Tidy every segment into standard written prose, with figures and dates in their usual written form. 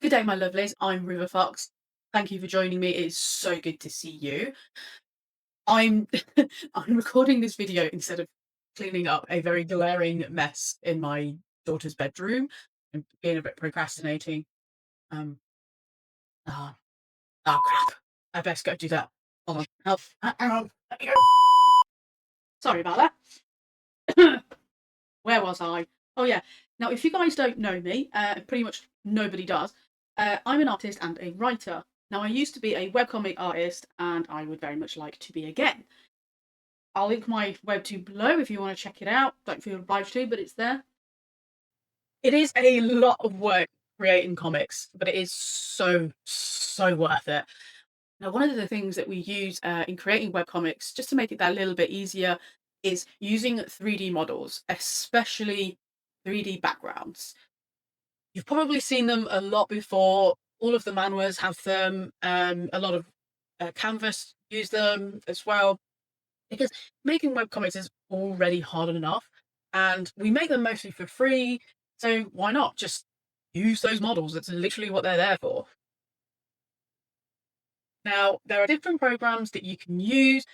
Good day, my lovelies. I'm Riverfox. Thank you for joining me. It's so good to see you. I'm I'm recording this video instead of cleaning up a very glaring mess in my daughter's bedroom and being a bit procrastinating. Um, ah, crap. I best go do that. Hold on. Help. Hang on. Let me go. Sorry about that. Where was I? Oh yeah. Now, if you guys don't know me, pretty much nobody does. I'm an artist and a writer. Now, I used to be a webcomic artist, and I would very much like to be again. I'll link my Webtoon below if you want to check it out. Don't feel obliged to, but it's there. It is a lot of work creating comics, but it is so worth it. Now, one of the things that we use in creating webcomics, just to make it that little bit easier, is using 3D models, especially 3D backgrounds. You've probably seen them a lot before. All of the manhwas have them. A lot of Canvas use them as well, because making webcomics is already hard enough, and we make them mostly for free. So why not just use those models? That's literally what they're there for. Now, there are different programs that you can use.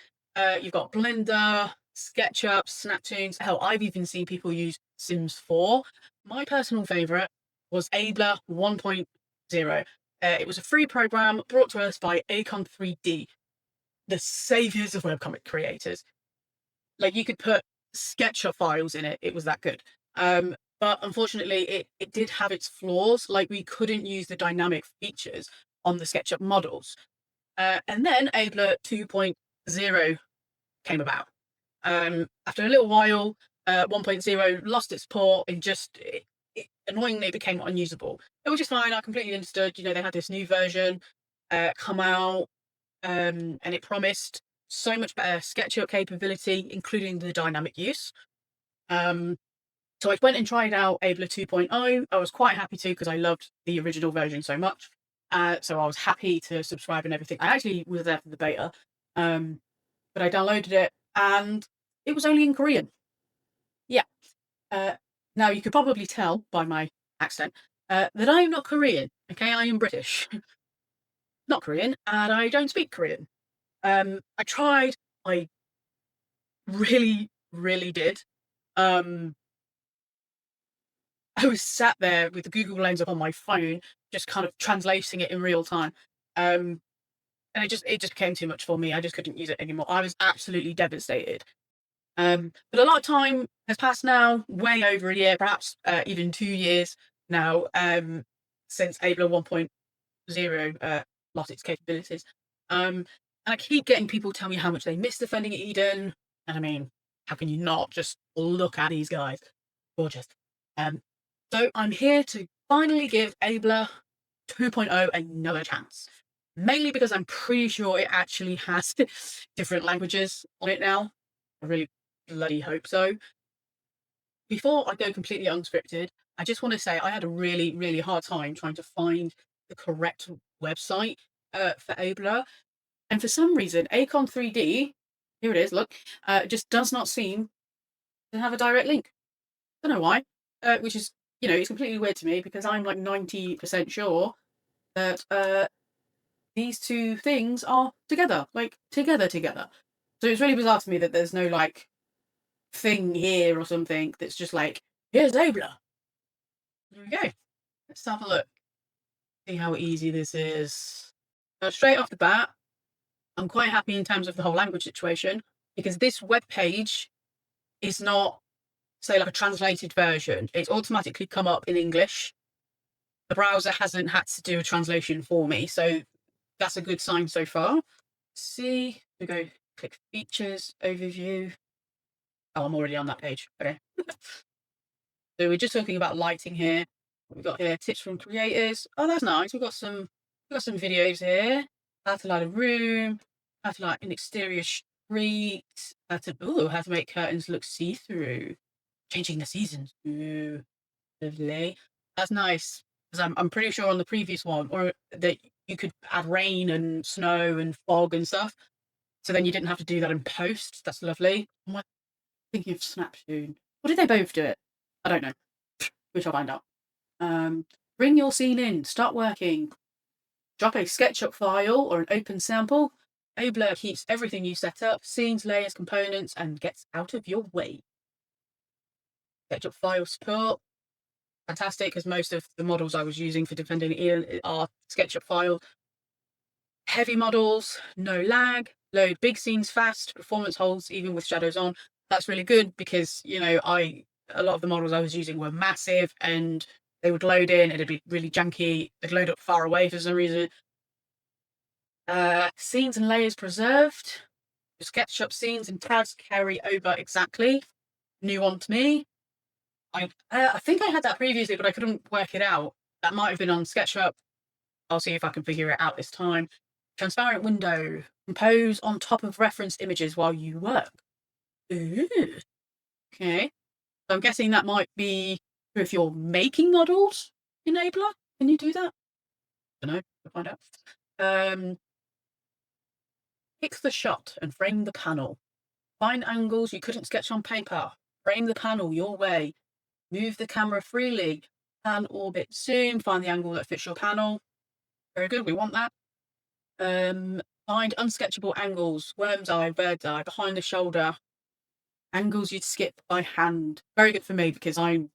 You've got Blender, SketchUp, Snaptoons. Hell, I've even seen people use Sims 4. My personal favorite was Ablur 1.0. It was a free program brought to us by Acon 3D, the saviors of webcomic creators. Like, you could put SketchUp files in it. It was that good. But unfortunately, it did have its flaws. Like, we couldn't use the dynamic features on the SketchUp models. And then Ablur 2.0 came about. After a little while, 1.0 lost its port and just annoyingly became unusable. It was just fine. I completely understood. You know, they had this new version come out, and it promised so much better SketchUp capability, including the dynamic use. So I went and tried out Ablur 2.0. I was quite happy to, because I loved the original version so much. So I was happy to subscribe and everything. I actually was there for the beta, but I downloaded it and it was only in Korean. Yeah. Uh, Now, you could probably tell by my accent that I am not Korean. Okay, I am British, not Korean, and I don't speak Korean. I tried. I really did. Um, I was sat there with the Google Lens up on my phone, just kind of translating it in real time. Um, and it just became too much for me. I just couldn't use it anymore. I was absolutely devastated. But a lot of time has passed now, way over a year, perhaps even 2 years now, since Ablur 1.0 lost its capabilities. And I keep getting people tell me how much they miss defending Eden. And I mean, how can you not? Just look at these guys. Gorgeous. Um, so I'm here to finally give Ablur 2.0 another chance. Mainly because I'm pretty sure it actually has different languages on it now. I really bloody hope so. Before I go completely unscripted, I just want to say I had a really hard time trying to find the correct website for Ablur. And for some reason, Acon 3D, here it is, look, just does not seem to have a direct link. Don't know why, which is, it's completely weird to me, because I'm like 90% sure that these two things are together, like together. So it's really bizarre to me that there's no like thing here or something that's just like, here's Abler. There we go. Let's have a look. See how easy this is. Straight off the bat, I'm quite happy in terms of the whole language situation, because this web page is not, say, like a translated version. It's automatically come up in English. The browser hasn't had to do a translation for me, so that's a good sign so far. See, we go click features, overview. Oh, I'm already on that page. Okay. So we're just talking about lighting here. We've got here tips from creators. Oh, that's nice. We've got some videos here. How to light a room, how to light an exterior street, how to make curtains look see-through. Changing the seasons. Ooh, lovely. That's nice. Because I'm pretty sure on the previous one, or that you could add rain and snow and fog and stuff. So then you didn't have to do that in post. That's lovely. Am I thinking of Snaptoon? Or did they both do it? I don't know. We shall find out. Bring your scene in, start working. Drop a SketchUp file or an open sample. Ablur keeps everything you set up, scenes, layers, components, and gets out of your way. SketchUp file support. Fantastic, because most of the models I was using for defending Ian are SketchUp file. Heavy models, no lag, load big scenes fast, performance holds even with shadows on. That's really good because, you know, a lot of the models I was using were massive and they would load in and it'd be really janky. They'd load up far away for some reason. Scenes and layers preserved. SketchUp scenes and tags carry over exactly. New one to me. I think I had that previously, but I couldn't work it out. That might have been on SketchUp. I'll see if I can figure it out this time. Transparent window. Compose on top of reference images while you work. Ooh. Okay. So I'm guessing that might be if you're making models in Ablur. Can you do that? I don't know. We'll find out. Pick the shot and frame the panel. Find angles you couldn't sketch on paper. Frame the panel your way. Move the camera freely. Pan, orbit, zoom. Find the angle that fits your panel. Very good. We want that. Find unsketchable angles. Worm's eye, bird's eye, behind the shoulder. Angles you'd skip by hand. Very good for me because I'm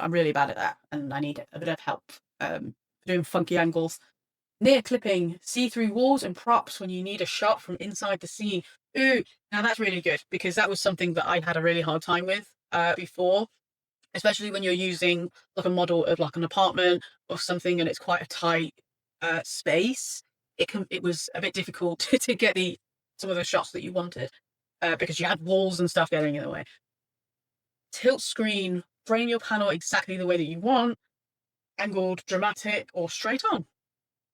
really bad at that and I need a bit of help doing funky angles. Near clipping, see-through walls and props when you need a shot from inside the scene. Ooh, now that's really good because that was something that I had a really hard time with before, especially when you're using like a model of like an apartment or something and it's quite a tight space. It was a bit difficult to get some of the shots that you wanted because you had walls and stuff getting in the way. Tilt screen, frame your panel exactly the way that you want, angled, dramatic, or straight on.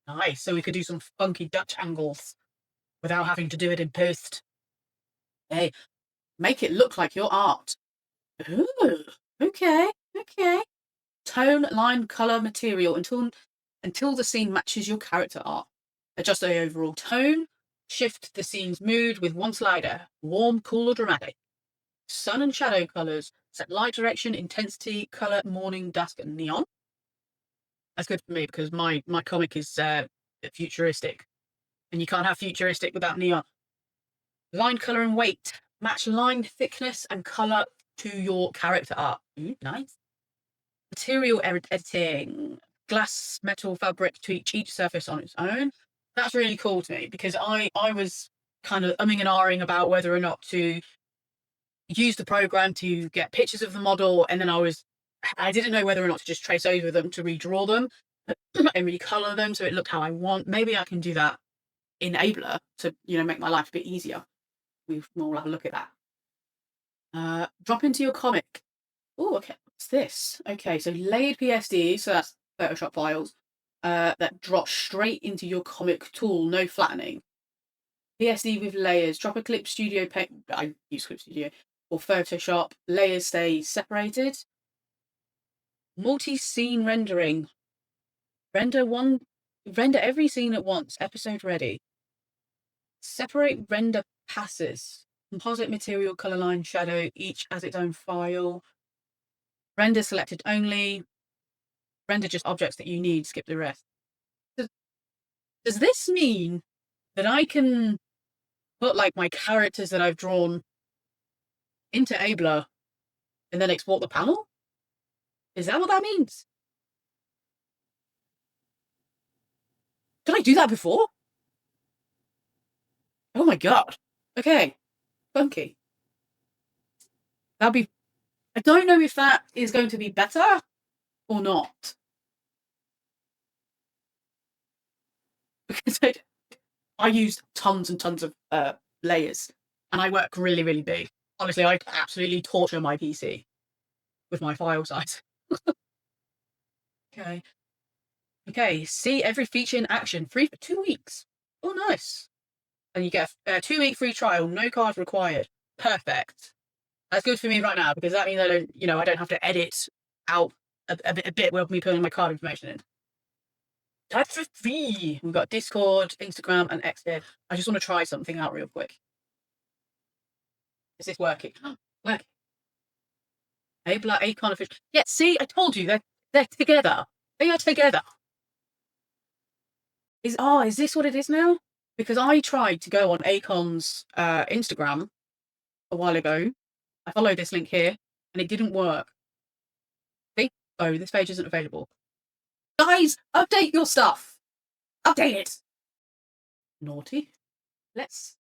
Nice. So we could do some funky Dutch angles without having to do it in post. Hey, make it look like your art. Ooh, okay. Tone, line, color, material until the scene matches your character art. Adjust the overall tone. Shift the scene's mood with one slider. Warm, cool, or dramatic. Sun and shadow colors. Set light direction, intensity, color, morning, dusk, and neon. That's good for me because my comic is futuristic. And you can't have futuristic without neon. Line, color, and weight. Match line, thickness, and color to your character art. Ooh, nice. Material editing. Glass, metal, fabric to each surface on its own. That's really cool to me because I was kind of umming and ahhing about whether or not to use the program to get pictures of the model, and then I didn't know whether or not to just trace over them to redraw them and recolor them so it looked how I want. Maybe I can do that in Ablur to, you know, make my life a bit easier. We'll have a look at that. Drop into your comic. Oh, okay. What's this? Okay, so layered PSD, so that's Photoshop files, that drop straight into your comic tool, no flattening. PSD with layers. Drop a Clip Studio paint. I use Clip Studio or Photoshop. Layers stay separated. Multi-scene rendering. Render every scene at once. Episode ready. Separate render passes. Composite material, color line, shadow, each as its own file. Render selected only. Render just objects that you need. Skip the rest. Does this mean that I can put like my characters that I've drawn into Ablur and then export the panel? Is that what that means? Did I do that before? Oh my god. Okay. Funky. I don't know if that is going to be better or not. Because I used tons and tons of layers and I work really, really big. Honestly, I absolutely torture my PC with my file size. Okay, see every feature in action, free for 2 weeks. Oh, nice. And you get a 2-week free trial, no cards required. Perfect. That's good for me right now because that means I don't have to edit out a bit with me putting my card information in. Type for free. We've got Discord, Instagram, and X here. I just want to try something out real quick. Is this working? Working. Ablur, Acorn, Fish. Yeah, see, I told you they're together. They are together. Is this what it is now? Because I tried to go on Akon's Instagram a while ago. I followed this link here, and it didn't work. See? Oh, this page isn't available. Guys, update your stuff. Update it. Naughty. Let's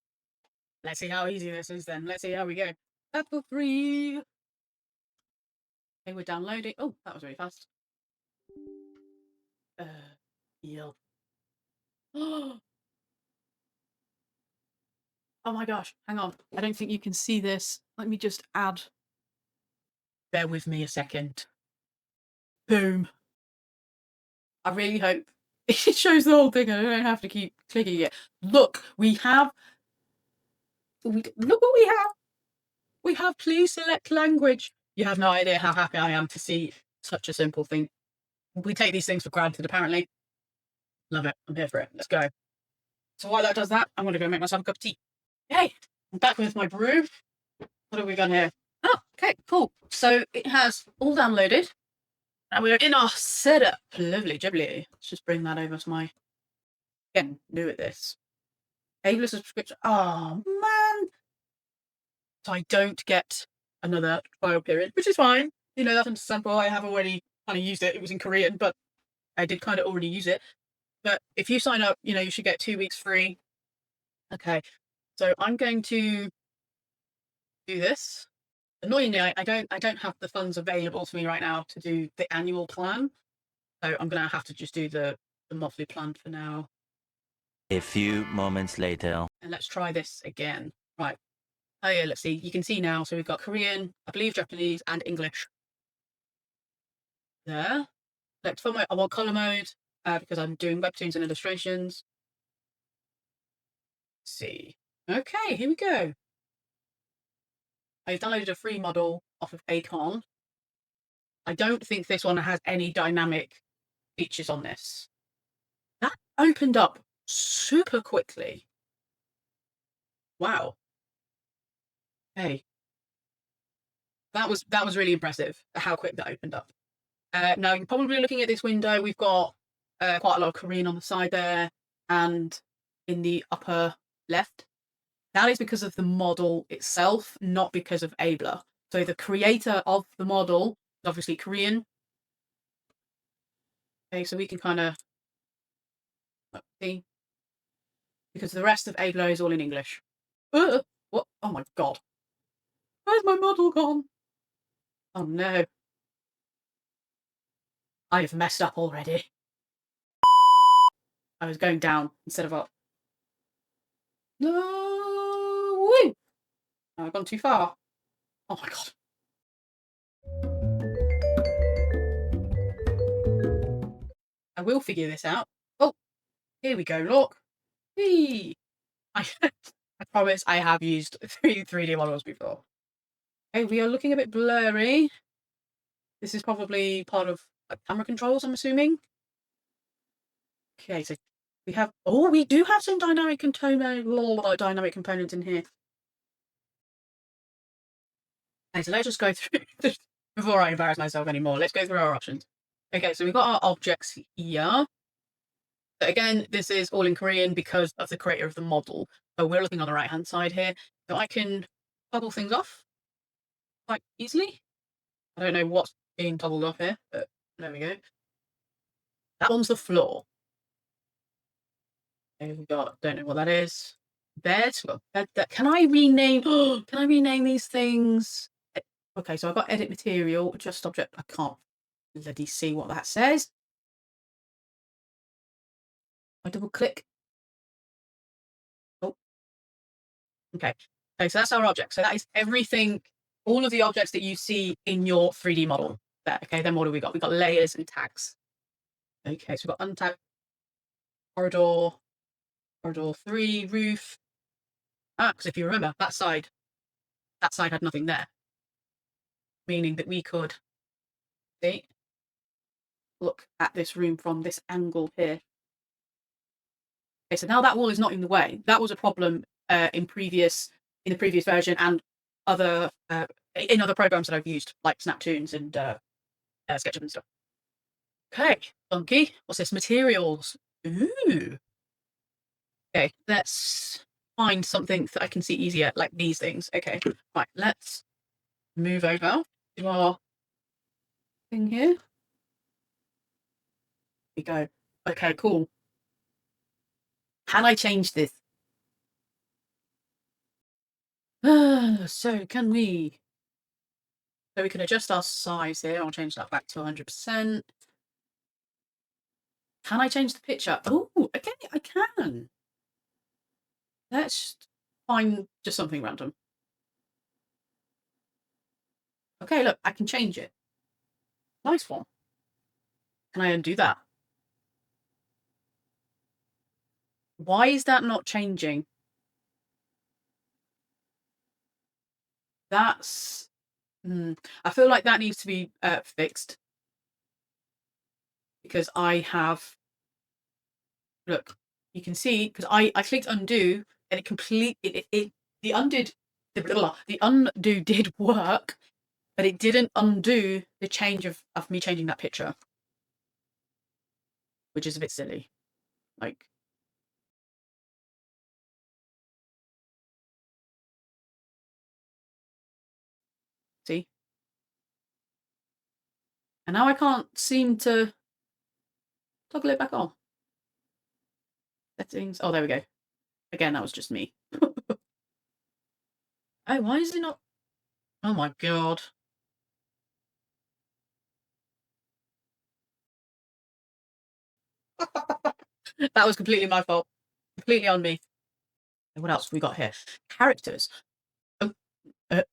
see how easy this is then. Let's see how we go. Level 3. Okay, we're downloading. Oh, that was really fast. Yeah. Oh my gosh, hang on. I don't think you can see this. Let me just add. Bear with me a second. Boom. I really hope it shows the whole thing and I don't have to keep clicking it. Look, look what we have. We have please select language. You have no idea how happy I am to see such a simple thing. We take these things for granted, apparently. Love it. I'm here for it. Let's go. So while that does that, I'm going to go make myself a cup of tea. Hey, I'm back with my brew. What have we got here? Oh, okay, cool. So it has all downloaded. And we're in our setup. Lovely jubbly. Let's just bring that over to my... Again, new at this. Ablur subscription. Oh, man. So I don't get another trial period, which is fine. You know, that's understandable. I have already kind of used it. It was in Korean, but I did kind of already use it. But if you sign up, you know, you should get 2 weeks free. Okay. So I'm going to do this. Annoyingly, I don't have the funds available to me right now to do the annual plan. So I'm going to have to just do the monthly plan for now. A few moments later. And let's try this again. Right. Oh yeah, let's see. You can see now. So we've got Korean, I believe Japanese, and English. There. Select font mode. I want color mode because I'm doing webtoons and illustrations. Let's see. Okay, here we go. I've downloaded a free model off of Akon. I don't think this one has any dynamic features on this. That opened up super quickly. Wow. Hey. That was really impressive, how quick that opened up. Now, you're probably looking at this window. We've got quite a lot of Korean on the side there and in the upper left. That is because of the model itself, not because of Ablur. So the creator of the model is obviously Korean. Okay, so we can kind of see. Because the rest of Ablur is all in English. What? Oh my god. Where's my model gone? Oh no. I have messed up already. I was going down instead of up. No! Woo! I've gone too far. Oh my god. I will figure this out. Oh, here we go, look. Hey! I promise I have used 3D models before. Okay, we are looking a bit blurry. This is probably part of camera controls, I'm assuming. Okay, so we have... Oh, we do have some dynamic components in here. Okay, so let's just go through... Before I embarrass myself anymore, let's go through our options. Okay, so we've got our objects here. So again, this is all in Korean because of the creator of the model. So we're looking on the right-hand side here. So I can toggle things off quite easily. I don't know what's being toggled off here, but there we go. That one's the floor. Okay, we've got, don't know what that is. Bed. Can I rename? Can I rename these things? Okay, so I've got edit material, adjust object. I can't bloody see what that says. I double click. Oh, okay. Okay, so that's our object. So that is everything, all of the objects that you see in your 3D model. There. Okay, then what do we got? We've got layers and tags. Okay, so we've got untagged corridor, corridor 3, roof. Because if you remember, that side had nothing there. Meaning that we could see, look at this room from this angle here. Okay, so now that wall is not in the way. That was a problem in the previous version and other in other programs that I've used, like Snaptoons and SketchUp and stuff. Okay, funky. What's this? Materials. Ooh. Okay, let's find something that I can see easier, like these things. Okay, right, let's move over to our thing here. Here we go. Okay, cool. Can I change this? So can we? So we can adjust our size here. I'll change that back to 100%. Can I change the picture? Oh, okay, I can. Let's find just something random. Okay, look, I can change it. Nice one. Can I undo that? Why is that not changing? That's... I feel like that needs to be fixed. Because I have... Look, you can see, because I clicked undo, and the undo did work, but it didn't undo the change of me changing that picture. Which is a bit silly. Like... See? And now I can't seem to toggle it back on. Settings. Oh, there we go. Again, that was just me. Oh, why is it not? Oh my god. That was completely my fault. Completely on me. And what else have we got here? Characters. Oh, huh?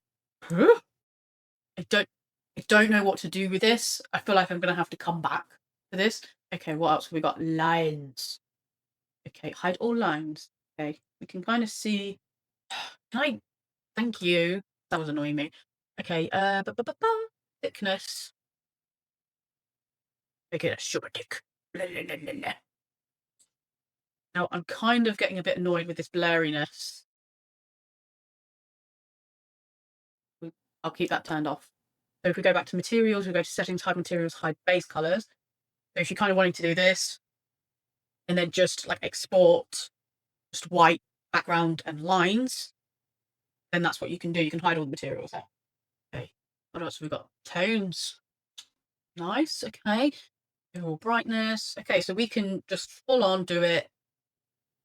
I don't know what to do with this. I feel like I'm gonna have to come back to this. Okay, what else have we got? Lines. Okay, hide all lines. Okay, we can kind of see. Can I? Thank you. That was annoying me. Okay, thickness. Make it a sugar tick. Blah, blah, blah, blah. Now I'm kind of getting a bit annoyed with this blurriness. I'll keep that turned off. So if we go back to materials, we go to settings, hide materials, hide base colors. So if you're kind of wanting to do this, and then just like export just white background and lines, then that's what you can do. You can hide all the materials there. Okay. What else have we got? Tones. Nice. Okay. Overall brightness. Okay, so we can just full on do it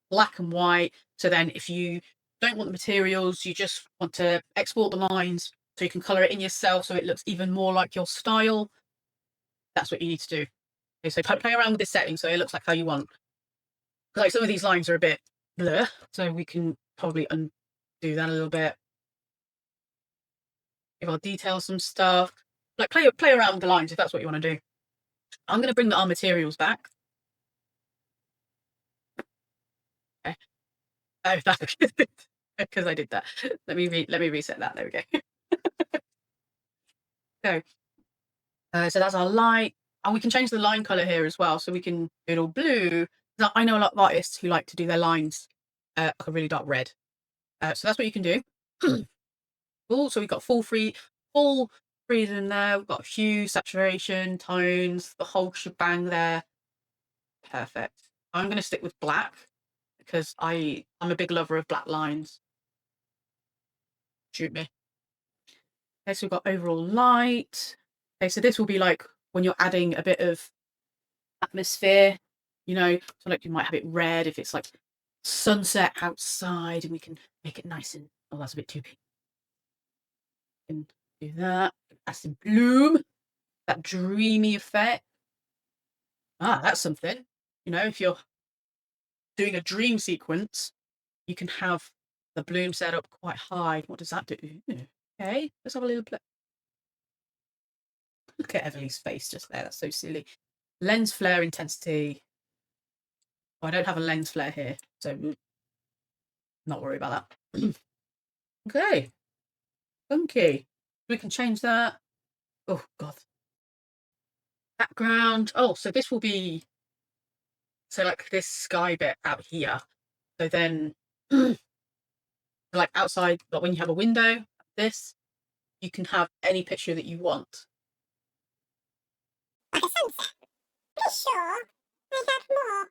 black and white. So then if you don't want the materials, you just want to export the lines so you can color it in yourself so it looks even more like your style. That's what you need to do. Okay, so play around with this setting so it looks like how you want. Like some of these lines are a bit blur, so we can probably undo that a little bit. If I'll detail some stuff, like play around with the lines if that's what you want to do. I'm going to bring our materials back. Okay. Oh, that's because I did that. Let me reset that. There we go. So that's our light, and we can change the line color here as well. So we can do it all blue. Now, I know a lot of artists who like to do their lines like a really dark red. So that's what you can do. Cool. So we've got full freedom there. We've got hue, saturation, tones, the whole shebang there. Perfect. I'm going to stick with black because I'm a big lover of black lines. Shoot me. Okay, so we've got overall light. Okay, so this will be like when you're adding a bit of atmosphere, you know, so like you might have it red if it's like sunset outside, and we can make it nice and, oh, that's a bit too pink. Can do that. Add some bloom, that dreamy effect. Ah, that's something. You know, if you're doing a dream sequence, you can have the bloom set up quite high. What does that do? Okay, let's have a little play. Look at Everly's face just there. That's so silly. Lens flare intensity. Oh, I don't have a lens flare here, so not worry about that. Okay. Funky. We can change that. Oh, God. Background. Oh, so this will be... So, like, this sky bit out here. So then, like, outside, like when you have a window, this, you can have any picture that you want. you sure? I had more.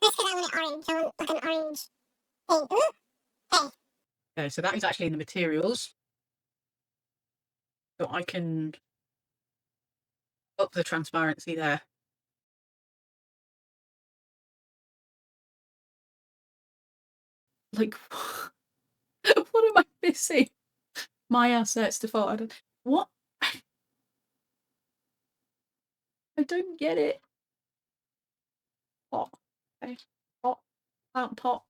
That's because I want it orange. I want like an orange thing. Ooh. Okay, so that is actually in the materials. So I can up the transparency there. Like, what am I missing? My assets default. I don't. What? I don't get it. Pot. Okay. Pot. Plant pot.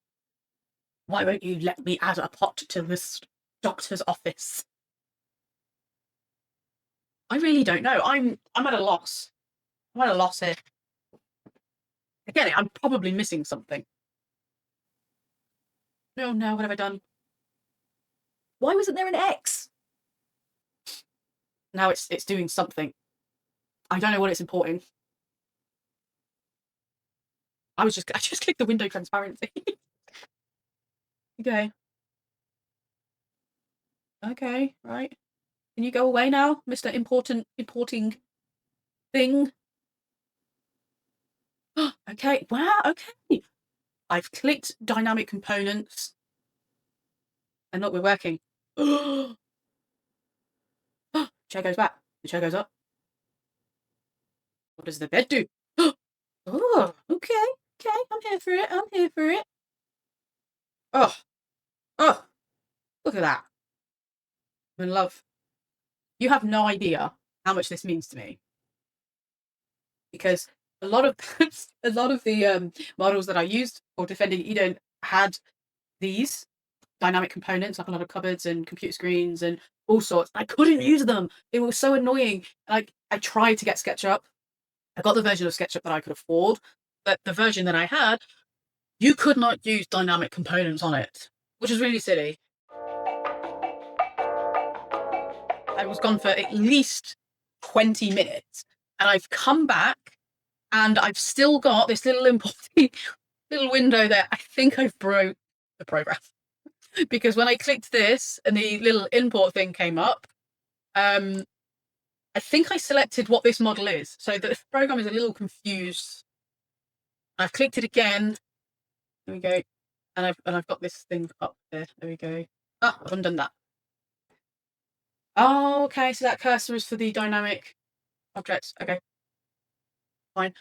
Why won't you let me add a pot to this doctor's office? I really don't know. I'm at a loss. I'm at a loss here. Again, I'm probably missing something. No, what have I done? Why wasn't there an X? Now it's doing something. I don't know what it's importing. I just clicked the window transparency. Okay. Okay, right. Can you go away now, Mr. Importing thing? Okay, wow, okay. I've clicked dynamic components. And look, we're working. Chair goes back. The chair goes up. What does the bed do? Oh, okay. I'm here for it. Oh, look at that. I'm in love. You have no idea how much this means to me. Because a lot of the models that I used for defending Eden had these dynamic components, like a lot of cupboards and computer screens and all sorts. I couldn't use them. It was so annoying. Like, I tried to get SketchUp. I got the version of SketchUp that I could afford, but the version that I had, you could not use dynamic components on it, which is really silly. I was gone for at least 20 minutes, and I've come back, and I've still got this little importing little window there. I think I've broke the program. Because when I clicked this and the little import thing came up, I think I selected what this model is. So the program is a little confused. I've clicked it again. There we go. And I've got this thing up there. There we go. Ah, I've undone that. Oh, okay. So that cursor is for the dynamic objects. Okay. Fine.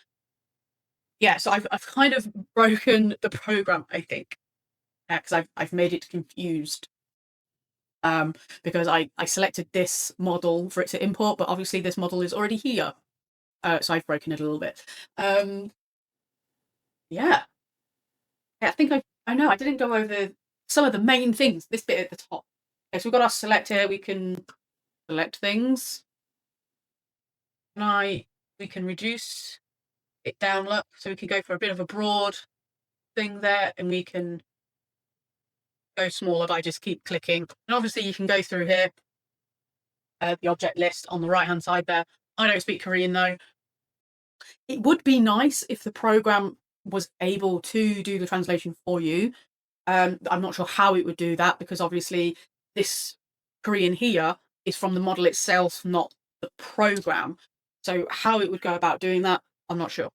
Yeah, so I've kind of broken the program, I think. Because I've made it confused. Because I selected this model for it to import, but obviously this model is already here. So I've broken it a little bit. Yeah. I think I know I didn't go over some of the main things, this bit at the top. Okay, so we've got our select here, we can select things. We can reduce it down, look, so we can go for a bit of a broad thing there, and we can go smaller by just keep clicking. And obviously you can go through here, the object list on the right hand side there. I don't speak Korean though. It would be nice if the program was able to do the translation for you. I'm not sure how it would do that, because obviously this Korean here is from the model itself, not the program. So how it would go about doing that, I'm not sure.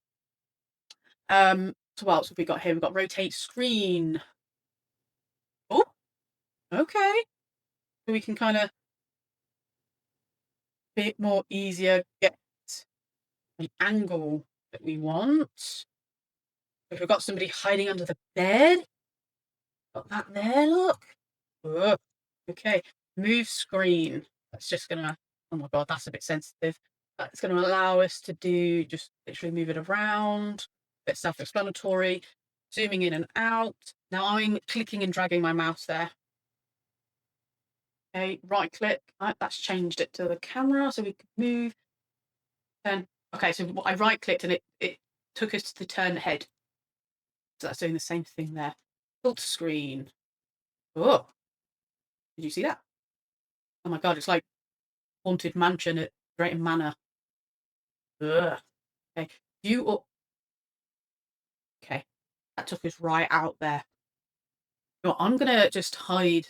So what else have we got here? We've got rotate screen. Oh, okay. So we can kind of bit more easier get the angle that we want. If we've got somebody hiding under the bed, got that there, look. Whoa. Okay, move screen. That's just gonna, oh my God, that's a bit sensitive. That's gonna allow us to do, just literally move it around, a bit self-explanatory, zooming in and out. Now I'm clicking and dragging my mouse there. Okay, right click, that's changed it to the camera so we can move. Then, okay, so I right clicked and it took us to the turn head. So that's doing the same thing there. Tilt screen. Oh, did you see that? Oh my God, it's like Haunted Mansion at Drayton Manor. Ugh. Okay, view up. Okay, that took us right out there. No, I'm gonna just hide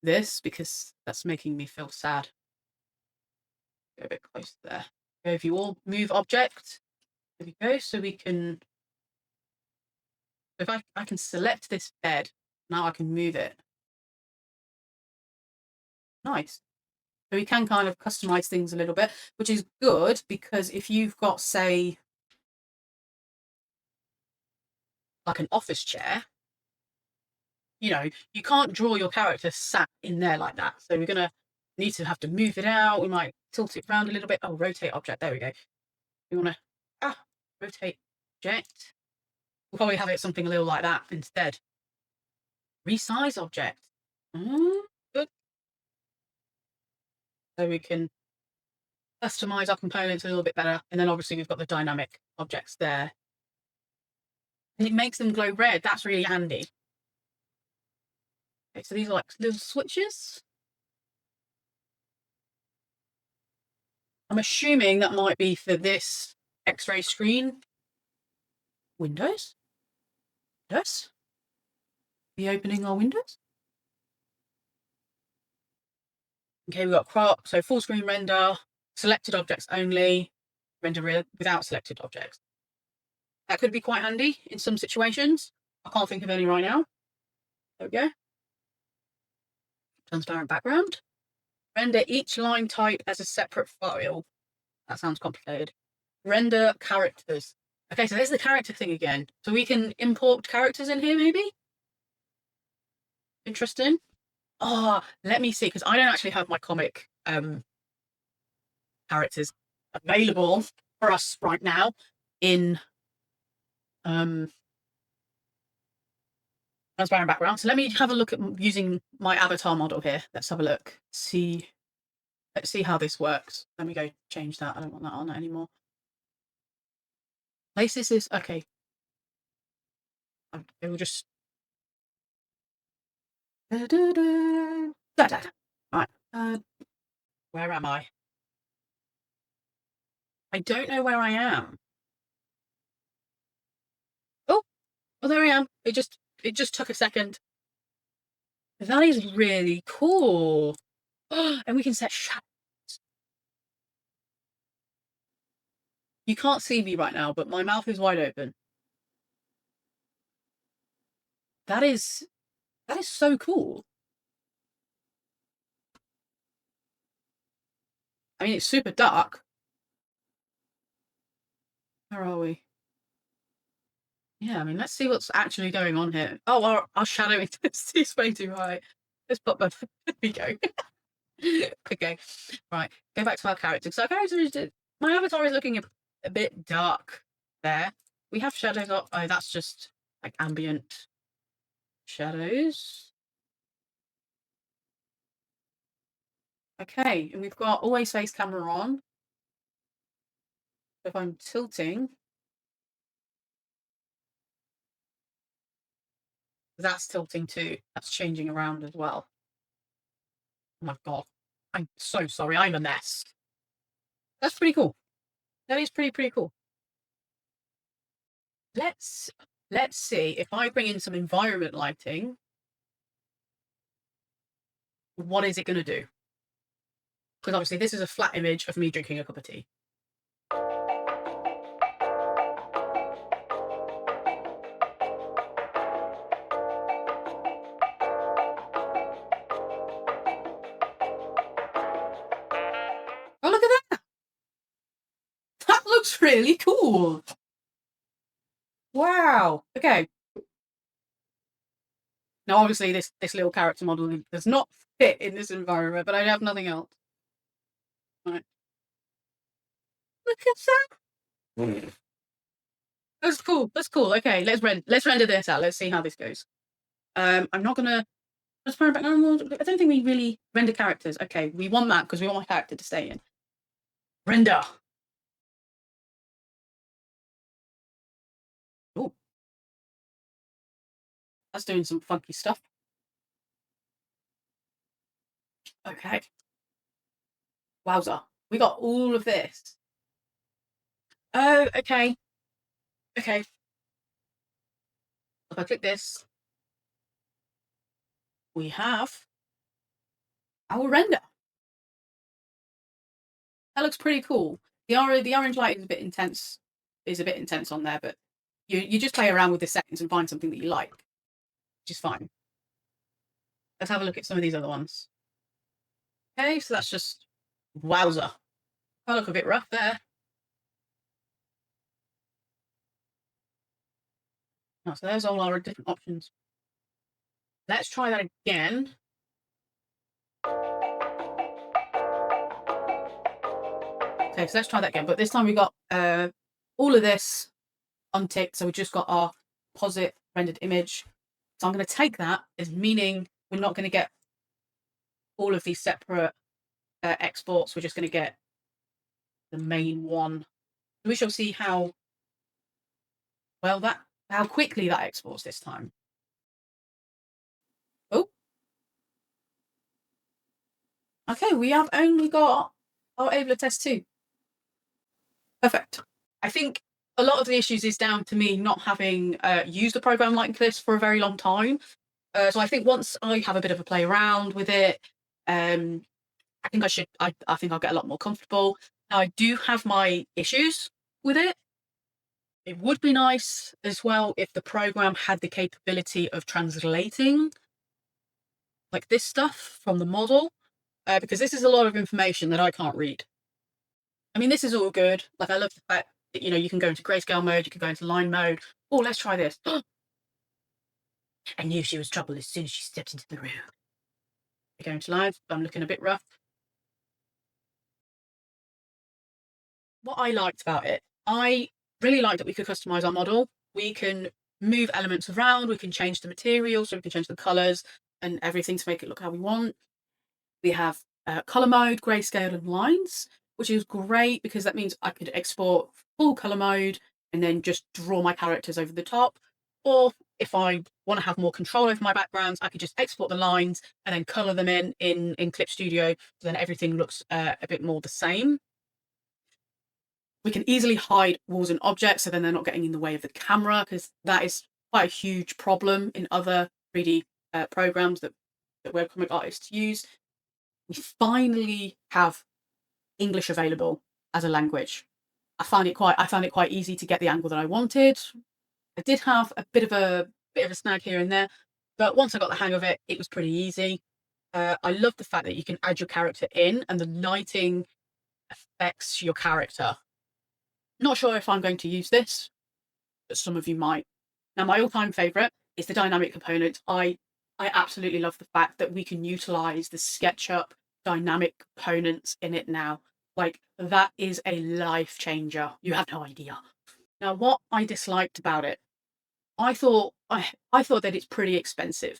this because that's making me feel sad. Go a bit closer there. Go view all, move object. There we go. So we can, if I can select this bed, now I can move it. Nice. So we can kind of customize things a little bit, which is good because if you've got, say, like an office chair, you know, you can't draw your character sat in there like that. So we're going to need to have to move it out. We might tilt it around a little bit. Oh, rotate object. There we go. We want to, rotate object. We'll probably have it something a little like that instead. Resize object. Good. So we can customize our components a little bit better. And then obviously we've got the dynamic objects there. And it makes them glow red. That's really handy. Okay, so these are like little switches. I'm assuming that might be for this X-ray screen. Windows? Yes. Be opening our windows. Okay, we've got crop, so full screen render, selected objects only, render without selected objects. That could be quite handy in some situations. I can't think of any right now. There we go. Transparent background. Render each line type as a separate file. That sounds complicated. Render characters. Okay, so there's the character thing again. So we can import characters in here, maybe? Interesting. Oh, let me see, because I don't actually have my comic characters available for us right now in transparent background. So let me have a look at using my avatar model here. Let's have a look. Let's see how this works. Let me go change that. I don't want that on anymore. Place this is okay. It will just right. Where am I? I don't know where I am. Oh, there I am. It just took a second. That is really cool. And we can set shadows. You can't see me right now, but my mouth is wide open. That is so cool. I mean, it's super dark. Where are we? Yeah, I mean, let's see what's actually going on here. Oh, our shadow intensity is way too high. Let's pop that. There we go. Okay, right. Go back to our character. So our character is my avatar is looking a bit dark there. We have shadows up. Oh, that's just like ambient shadows. Okay, and we've got always face camera on. If I'm tilting, that's tilting too. That's changing around as well. Oh my god. I'm so sorry. I'm a mess. That's pretty cool. That is pretty cool. Let's see if I bring in some environment lighting. What is it going to do? Because obviously this is a flat image of me drinking a cup of tea. Oh, look at that! That looks really cool. Wow. Okay. Now, obviously, this little character model does not fit in this environment, but I have nothing else. Right. Look at that. That's cool. That's cool. Okay, let's render this out. Let's see how this goes. I'm not gonna. I don't think we really render characters. Okay, we want that because we want my character to stay in. Render. Oh, that's doing some funky stuff. Okay. Wowza. We got all of this. Oh, okay. Okay. If I click this, we have our render. That looks pretty cool. The orange light is a bit intense is a bit intense on there, but you just play around with the settings and find something that you like, which is fine. Let's have a look at some of these other ones. Okay, so that's just wowza. I look a bit rough there. Oh, so there's all our different options. Let's try that again. Okay, so let's try that again. But this time we got all of this unticked. So we just got our composite rendered image. So I'm going to take that as meaning we're not going to get all of these separate exports. We're just going to get the main one. We shall see how well how quickly that exports this time. Oh. Okay, we have only got our Ablur test 2. Perfect. I think a lot of the issues is down to me not having used a program like this for a very long time. So I think once I have a bit of a play around with it, I think I think I'll get a lot more comfortable. Now, I do have my issues with it. It would be nice as well if the program had the capability of translating like this stuff from the model, because this is a lot of information that I can't read. I mean, this is all good. Like, I love the fact that, you know, you can go into grayscale mode, you can go into line mode. Oh, let's try this. I knew she was trouble as soon as she stepped into the room. We're going to live. I'm looking a bit rough. What I liked about it, I really liked that we could customize our model. We can move elements around, we can change the materials, so we can change the colors and everything to make it look how we want. We have color mode, grayscale and lines, which is great because that means I could export full color mode and then just draw my characters over the top. Or if I want to have more control over my backgrounds, I could just export the lines and then color them in Clip Studio, so then everything looks a bit more the same. We can easily hide walls and objects, so then they're not getting in the way of the camera, because that is quite a huge problem in other 3D programs that webcomic artists use. We finally have English available as a language. I found it quite easy to get the angle that I wanted. I did have a bit of a snag here and there, but once I got the hang of it, it was pretty easy. I love the fact that you can add your character in and the lighting affects your character. Not sure if I'm going to use this, but some of you might. Now, my all-time favorite is the dynamic component. I absolutely love the fact that we can utilize the SketchUp dynamic components in it now. Like, that is a life changer. You have no idea. Now, what I disliked about it, I thought that it's pretty expensive.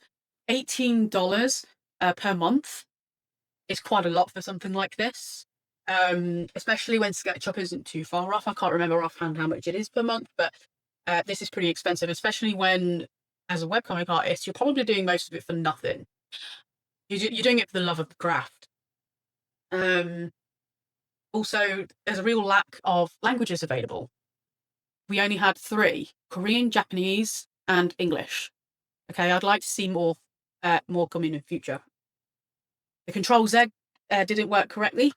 $18 per month is quite a lot for something like this. Especially when SketchUp isn't too far off. I can't remember offhand how much it is per month, but this is pretty expensive, especially when, as a webcomic artist, you're probably doing most of it for nothing. You're doing it for the love of the craft. Also, there's a real lack of languages available. We only had 3: Korean, Japanese, and English. Okay, I'd like to see more come in the future. The Control Z didn't work correctly.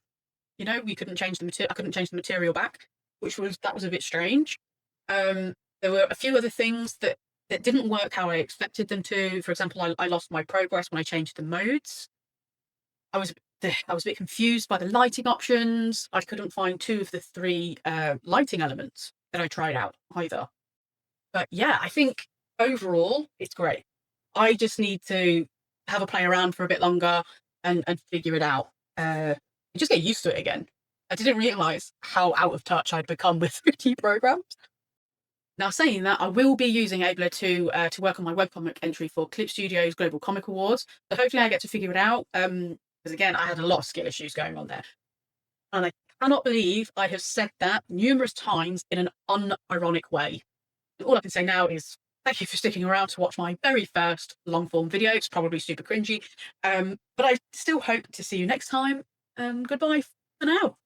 You know, we couldn't change the material. I couldn't change the material back, that was a bit strange. There were a few other things that didn't work how I expected them to. For example, I lost my progress when I changed the modes. I was a bit confused by the lighting options. I couldn't find 2 of the 3 lighting elements that I tried out either. But yeah, I think overall it's great. I just need to have a play around for a bit longer and figure it out. Just get used to it again. I didn't realise how out of touch I'd become with 3D programs. Now, saying that, I will be using Ablur to work on my webcomic entry for Clip Studio's Global Comic Awards. So hopefully I get to figure it out. Because again, I had a lot of skill issues going on there. And I cannot believe I have said that numerous times in an unironic way. And all I can say now is thank you for sticking around to watch my very first long-form video. It's probably super cringy. But I still hope to see you next time. Goodbye for now.